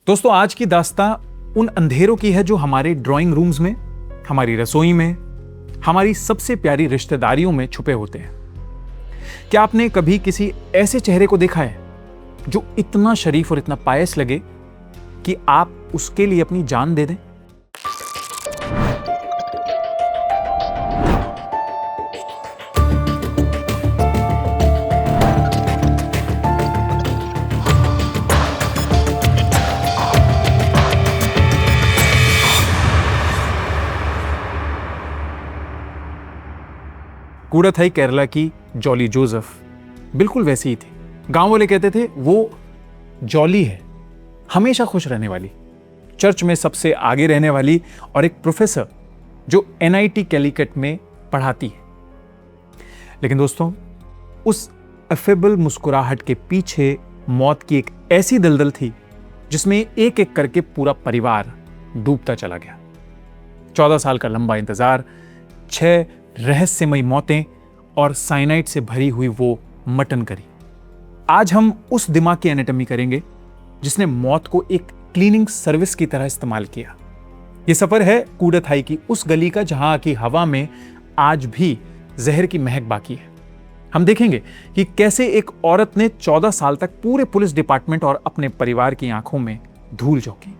दोस्तों, आज की दास्तां उन अंधेरों की है जो हमारे ड्राइंग रूम्स में, हमारी रसोई में, हमारी सबसे प्यारी रिश्तेदारियों में छुपे होते हैं। क्या आपने कभी किसी ऐसे चेहरे को देखा है जो इतना शरीफ और इतना पायस लगे कि आप उसके लिए अपनी जान दे दें? कूड़ा थाई केरला की जॉली जोसेफ बिल्कुल वैसी ही थी। गांव वाले कहते थे वो जॉली है, हमेशा खुश रहने वाली, चर्च में सबसे आगे रहने वाली और एक प्रोफेसर जो NIT कैलिकट में पढ़ाती है। लेकिन दोस्तों, उस अफेबल मुस्कुराहट के पीछे मौत की एक ऐसी दलदल थी जिसमें एक एक करके पूरा परिवार डूबता चला गया। 14 साल का लंबा इंतजार, 6 रहस्यमयी मौतें और साइनाइड से भरी हुई वो मटन करी। आज हम उस दिमाग की एनाटॉमी करेंगे जिसने मौत को एक क्लीनिंग सर्विस की तरह इस्तेमाल किया। ये सफर है कूड़ा थाई की उस गली का जहां की हवा में आज भी जहर की महक बाकी है। हम देखेंगे कि कैसे एक औरत ने 14 साल तक पूरे पुलिस डिपार्टमेंट और अपने परिवार की आंखों में धूल झोंकी।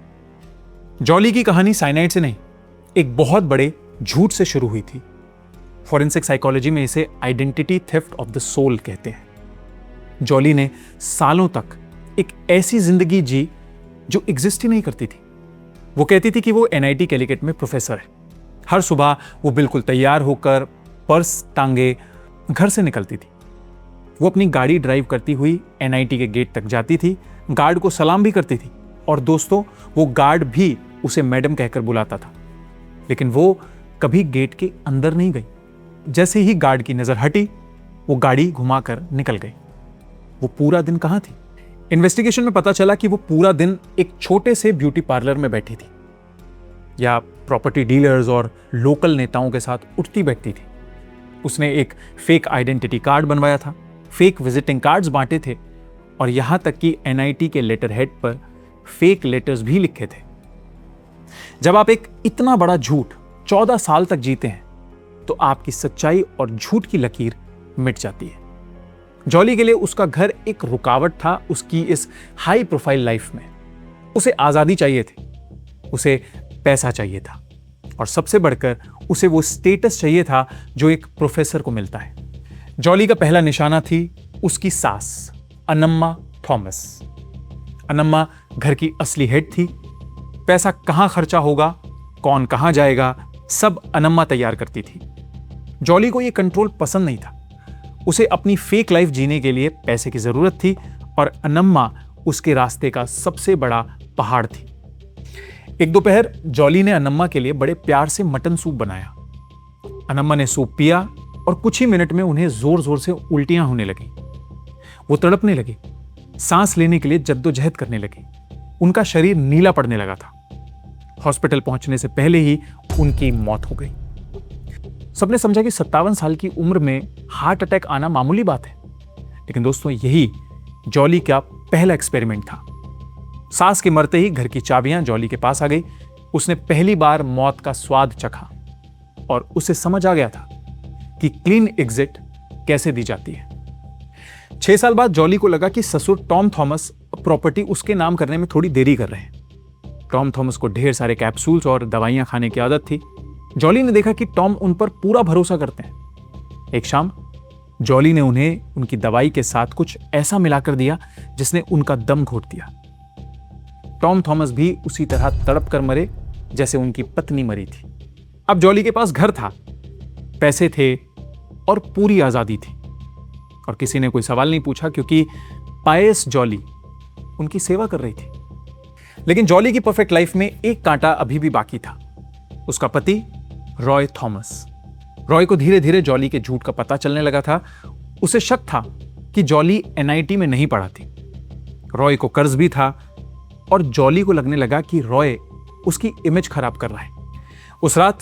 जॉली की कहानी साइनाइड से नहीं, एक बहुत बड़े झूठ से शुरू हुई थी। फॉरेंसिक साइकोलॉजी में इसे identity theft of the soul कहते हैं। जॉली ने सालों तक एक ऐसी जिंदगी जी जो एग्जिस्ट ही नहीं करती थी। वो कहती थी कि वो NIT कैलिकट में प्रोफेसर है। हर सुबह वो बिल्कुल तैयार होकर पर्स टांगे घर से निकलती थी। वो अपनी गाड़ी ड्राइव करती हुई NIT के गेट तक जाती थी, गार्ड को सलाम भी करती थी और दोस्तों, वो गार्ड भी उसे मैडम कहकर बुलाता था। लेकिन वो कभी गेट के अंदर नहीं गई। जैसे ही गार्ड की नजर हटी, वो गाड़ी घुमाकर निकल गई। वो पूरा दिन कहां थी? इन्वेस्टिगेशन में पता चला कि वो पूरा दिन एक छोटे से ब्यूटी पार्लर में बैठी थी या प्रॉपर्टी डीलर्स और लोकल नेताओं के साथ उठती बैठती थी। उसने एक फेक आइडेंटिटी कार्ड बनवाया था, फेक विजिटिंग कार्ड्स बांटे थे और यहां तक कि NIT के लेटर हेड पर फेक लेटर्स भी लिखे थे। जब आप एक इतना बड़ा झूठ 14 साल तक जीते हैं तो आपकी सच्चाई और झूठ की लकीर मिट जाती है। जॉली के लिए उसका घर एक रुकावट था उसकी इस हाई प्रोफाइल लाइफ में। उसे आजादी चाहिए थी, उसे पैसा चाहिए था और सबसे बढ़कर उसे वो स्टेटस चाहिए था जो एक प्रोफेसर को मिलता है। जॉली का पहला निशाना थी उसकी सास अनम्मा थॉमस। अनम्मा घर की असली हेड थी। पैसा कहां खर्चा होगा, कौन कहां जाएगा, सब अनम्मा तैयार करती थी। जॉली को यह कंट्रोल पसंद नहीं था। उसे अपनी फेक लाइफ जीने के लिए पैसे की जरूरत थी और अनम्मा उसके रास्ते का सबसे बड़ा पहाड़ थी। एक दोपहर जॉली ने अनम्मा के लिए बड़े प्यार से मटन सूप बनाया। अनम्मा ने सूप पिया और कुछ ही मिनट में उन्हें जोर जोर से उल्टियां होने लगी। वो तड़पने लगी, सांस लेने के लिए जद्दोजहद करने लगी। उनका शरीर नीला पड़ने लगा था। हॉस्पिटल पहुंचने से पहले ही उनकी मौत हो गई। सबने समझा कि 57 साल की उम्र में हार्ट अटैक आना मामूली बात है। लेकिन दोस्तों, यही जॉली का पहला एक्सपेरिमेंट था। सास के मरते ही घर की चाबियां जॉली के पास आ गई। उसने पहली बार मौत का स्वाद चखा और उसे समझ आ गया था कि क्लीन एग्जिट कैसे दी जाती है। 6 साल बाद जॉली को लगा कि ससुर टॉम थॉमस प्रॉपर्टी उसके नाम करने में थोड़ी देरी कर रहे हैं। टॉम थॉमस को ढेर सारे कैप्सूल्स और दवाइयां खाने की आदत थी। जॉली ने देखा कि टॉम उन पर पूरा भरोसा करते हैं। एक शाम जॉली ने उन्हें उनकी दवाई के साथ कुछ ऐसा मिलाकर दिया जिसने उनका दम घोट दिया। टॉम थॉमस भी उसी तरह तड़प कर मरे जैसे उनकी पत्नी मरी थी। अब जॉली के पास घर था, पैसे थे और पूरी आजादी थी और किसी ने कोई सवाल नहीं पूछा क्योंकि पायस जॉली उनकी सेवा कर रही थी। लेकिन जॉली की परफेक्ट लाइफ में एक कांटा अभी भी बाकी था। उसका पति रॉय थॉमस। रॉय को धीरे धीरे जॉली के झूठ का पता चलने लगा था। उसे शक था कि जॉली NIT में नहीं पढ़ा थी। रॉय को कर्ज भी था और जॉली को लगने लगा कि रॉय उसकी इमेज खराब कर रहा है। उस रात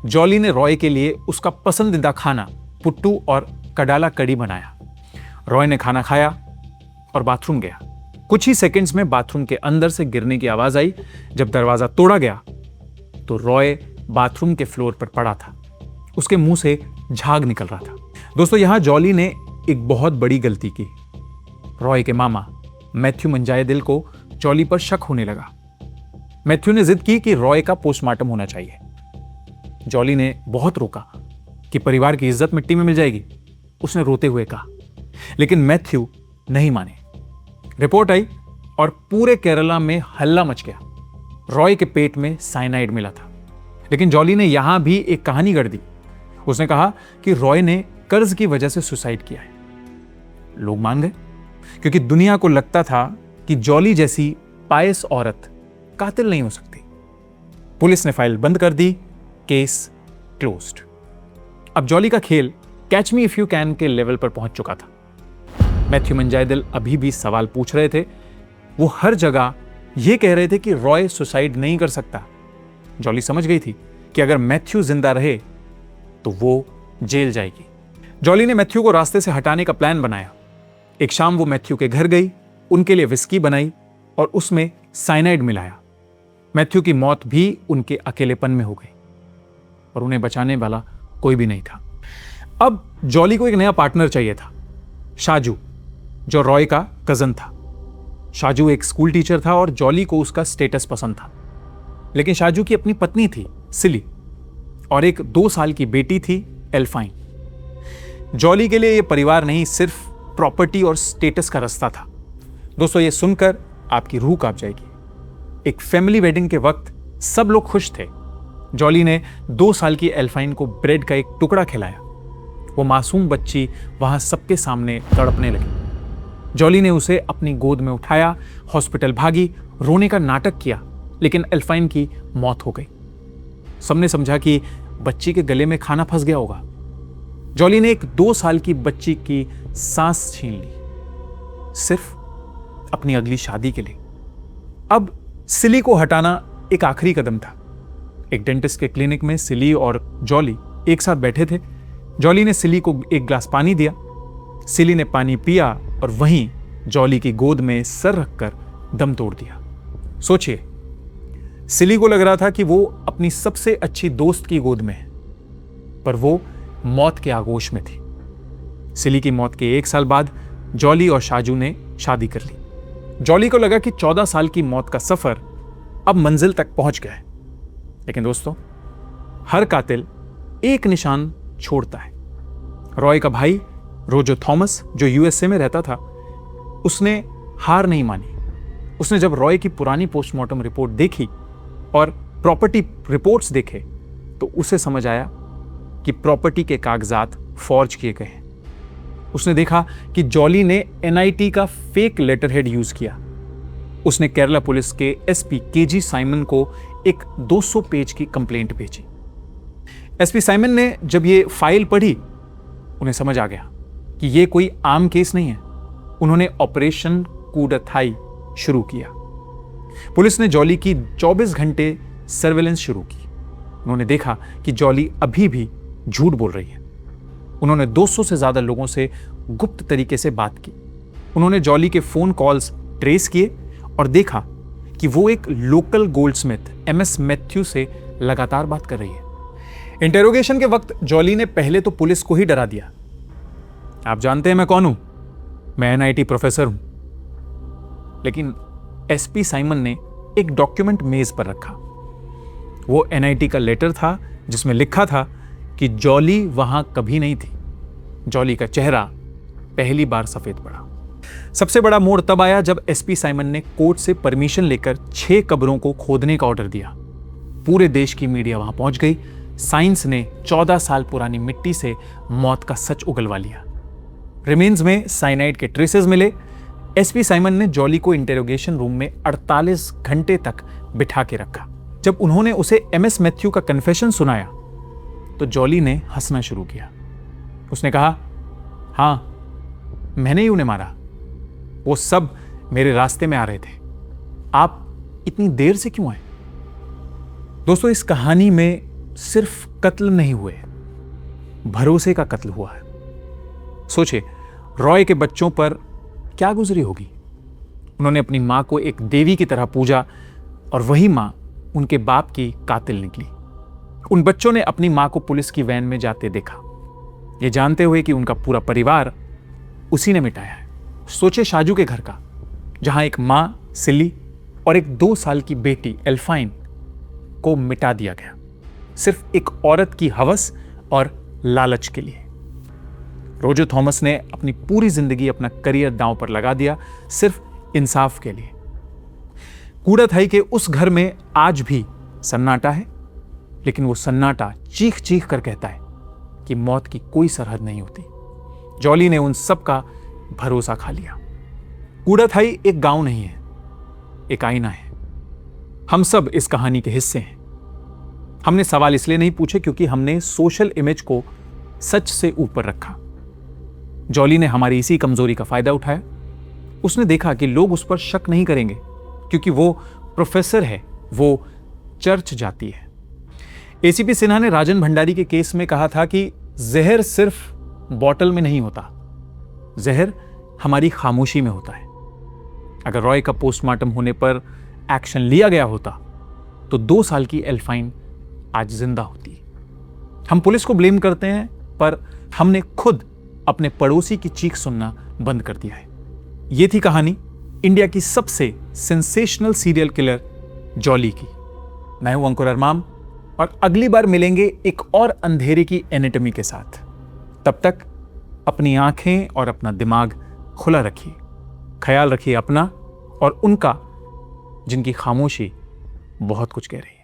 जॉली ने रॉय के लिए उसका पसंदीदा खाना पुट्टू और कडाला कड़ी बनाया। रॉय ने खाना खाया और बाथरूम गया। कुछ ही सेकंड्स में बाथरूम के अंदर से गिरने की आवाज आई। जब दरवाजा तोड़ा गया तो रॉय बाथरूम के फ्लोर पर पड़ा था। उसके मुंह से झाग निकल रहा था। दोस्तों, यहां जॉली ने एक बहुत बड़ी गलती की। रॉय के मामा मैथ्यू मंजायदिल को जॉली पर शक होने लगा। मैथ्यू ने जिद की कि रॉय का पोस्टमार्टम होना चाहिए। जॉली ने बहुत रोका कि परिवार की इज्जत मिट्टी में मिल जाएगी, उसने रोते हुए कहा, लेकिन मैथ्यू नहीं माने। रिपोर्ट आई और पूरे केरला में हल्ला मच गया। रॉय के पेट में साइनाइड मिला था। लेकिन जॉली ने यहां भी एक कहानी गढ़ दी। उसने कहा कि रॉय ने कर्ज की वजह से सुसाइड किया है। लोग मान गए, क्योंकि दुनिया को लगता था कि जॉली जैसी पायस औरत कातिल नहीं हो सकती। पुलिस ने फाइल बंद कर दी, केस क्लोज्ड। अब जॉली का खेल catch me if you can के लेवल पर पहुंच चुका था। मैथ्यू मंजायदिल अभी भी सवाल पूछ रहे थे। वो हर जगह यह कह रहे थे कि रॉय सुसाइड नहीं कर सकता। जॉली समझ गई थी कि अगर मैथ्यू जिंदा रहे तो वो जेल जाएगी। जॉली ने मैथ्यू को रास्ते से हटाने का प्लान बनाया। एक शाम वो मैथ्यू के घर गई, उनके लिए विस्की बनाई और उसमें साइनाइड मिलाया। मैथ्यू की मौत भी उनके अकेलेपन में हो गई और उन्हें बचाने वाला कोई भी नहीं था। अब जॉली को एक नया पार्टनर चाहिए था, शाजू, जो रॉय का कजन था। शाजू एक स्कूल टीचर था और जॉली को उसका स्टेटस पसंद था। लेकिन शाजू की अपनी पत्नी थी सिली और एक 2 साल की बेटी थी एल्फाइन। जॉली के लिए यह परिवार नहीं, सिर्फ प्रॉपर्टी और स्टेटस का रास्ता था। दोस्तों, यह सुनकर आपकी रूह कांप जाएगी। एक फैमिली वेडिंग के वक्त सब लोग खुश थे। जॉली ने 2 साल की एल्फाइन को ब्रेड का एक टुकड़ा खिलाया। वो मासूम बच्ची वहां सबके सामने तड़पने लगी। जॉली ने उसे अपनी गोद में उठाया, हॉस्पिटल भागी, रोने का नाटक किया, लेकिन एल्फाइन की मौत हो गई। सबने समझा कि बच्ची के गले में खाना फंस गया होगा। जॉली ने एक 2 साल की बच्ची की सांस छीन ली, सिर्फ अपनी अगली शादी के लिए। अब सिली को हटाना एक आखिरी कदम था। एक डेंटिस्ट के क्लिनिक में सिली और जॉली एक साथ बैठे थे। जॉली ने सिली को एक ग्लास पानी दिया। सिली ने पानी पिया और वहीं जॉली की गोद में सर रखकर दम तोड़ दिया। सोचिए, सिली को लग रहा था कि वो अपनी सबसे अच्छी दोस्त की गोद में है, पर वो मौत के आगोश में थी। सिली की मौत के 1 साल बाद जॉली और शाजू ने शादी कर ली। जॉली को लगा कि 14 साल की मौत का सफर अब मंजिल तक पहुंच गया है। लेकिन दोस्तों, हर कातिल एक निशान छोड़ता है। रॉय का भाई रोजो थॉमस, जो यूएसए में रहता था, उसने हार नहीं मानी। उसने जब रॉय की पुरानी पोस्टमार्टम रिपोर्ट देखी और प्रॉपर्टी रिपोर्ट्स देखे तो उसे समझ आया कि प्रॉपर्टी के कागजात फॉर्ज किए गए हैं। उसने देखा कि जॉली ने एनआईटी का फेक लेटरहेड यूज किया। उसने केरला पुलिस के एसपी केजी साइमन को एक 200 पेज की कंप्लेंट भेजी। एसपी साइमन ने जब ये फाइल पढ़ी, उन्हें समझ आ गया कि ये कोई आम केस नहीं है। उन्होंने ऑपरेशन कूडथाई शुरू किया। पुलिस ने जॉली की 24 घंटे सर्वेलेंस शुरू की। उन्होंने देखा कि जॉली अभी भी झूठ बोल रही है। उन्होंने 200 से ज्यादा लोगों से गुप्त तरीके से बात की। उन्होंने जॉली के फोन कॉल्स ट्रेस किए और देखा कि वो एक लोकल गोल्डस्मिथ एमएस मैथ्यू से लगातार बात कर रही है। इंटेरोगेशन के वक्त जॉली ने पहले तो पुलिस को ही डरा दिया। आप जानते हैं मैं कौन हूं? मैं एनआईटी प्रोफेसर हूं। लेकिन एसपी साइमन ने एक डॉक्यूमेंट मेज पर रखा। वो एनआईटी का लेटर था जिसमें लिखा था कि जॉली वहां कभी नहीं थी। जॉली का चेहरा पहली बार सफेद पड़ा। सबसे बड़ा मोड़ तब आया जब एसपी साइमन ने कोर्ट से परमिशन लेकर 6 कब्रों को खोदने का ऑर्डर दिया। पूरे देश की मीडिया वहां पहुंच गई। साइंस ने 14 साल पुरानी मिट्टी से मौत का सच उगलवा लिया। रिमेन्स में साइनाइड के ट्रेसेस मिले। एसपी साइमन ने जॉली को इंटेरोगेशन रूम में 48 घंटे तक बिठा के रखा। जब उन्होंने उसे एमएस मैथ्यू का कन्फेशन सुनाया तो जॉली ने हंसना शुरू किया। उसने कहा, हाँ, मैंने ही उन्हें मारा। वो सब मेरे रास्ते में आ रहे थे। आप इतनी देर से क्यों आए? दोस्तों, इस कहानी में सिर्फ कत्ल नहीं हुए, भरोसे का कत्ल हुआ है। सोचिए, रॉय के बच्चों पर क्या गुजरी होगी। उन्होंने अपनी माँ को एक देवी की तरह पूजा और वही माँ उनके बाप की कातिल निकली। उन बच्चों ने अपनी माँ को पुलिस की वैन में जाते देखा, ये जानते हुए कि उनका पूरा परिवार उसी ने मिटाया है। सोचे शाजू के घर का, जहां एक माँ सिली और एक 2 साल की बेटी एल्फाइन को मिटा दिया गया, सिर्फ एक औरत की हवस और लालच के लिए। रोजर थॉमस ने अपनी पूरी जिंदगी अपना करियर दांव पर लगा दिया, सिर्फ इंसाफ के लिए। कूड़ा थाई के उस घर में आज भी सन्नाटा है, लेकिन वो सन्नाटा चीख चीख कर कहता है कि मौत की कोई सरहद नहीं होती। जॉली ने उन सब का भरोसा खा लिया। कूड़ा थाई एक गांव नहीं है, एक आईना है। हम सब इस कहानी के हिस्से हैं। हमने सवाल इसलिए नहीं पूछे क्योंकि हमने सोशल इमेज को सच से ऊपर रखा। जॉली ने हमारी इसी कमजोरी का फायदा उठाया। उसने देखा कि लोग उस पर शक नहीं करेंगे क्योंकि वो प्रोफेसर है, वो चर्च जाती है। एसीपी सिन्हा ने राजन भंडारी के केस में कहा था कि जहर सिर्फ बॉटल में नहीं होता, जहर हमारी खामोशी में होता है। अगर रॉय का पोस्टमार्टम होने पर एक्शन लिया गया होता तो 2 साल की एल्फाइन आज जिंदा होती। हम पुलिस को ब्लेम करते हैं, पर हमने खुद अपने पड़ोसी की चीख सुनना बंद कर दिया है। यह थी कहानी इंडिया की सबसे सेंसेशनल सीरियल किलर जॉली की। मैं हूं अंकुर अरमाम और अगली बार मिलेंगे एक और अंधेरे की एनाटॉमी के साथ। तब तक अपनी आंखें और अपना दिमाग खुला रखिए। ख्याल रखिए अपना और उनका, जिनकी खामोशी बहुत कुछ कह रही है।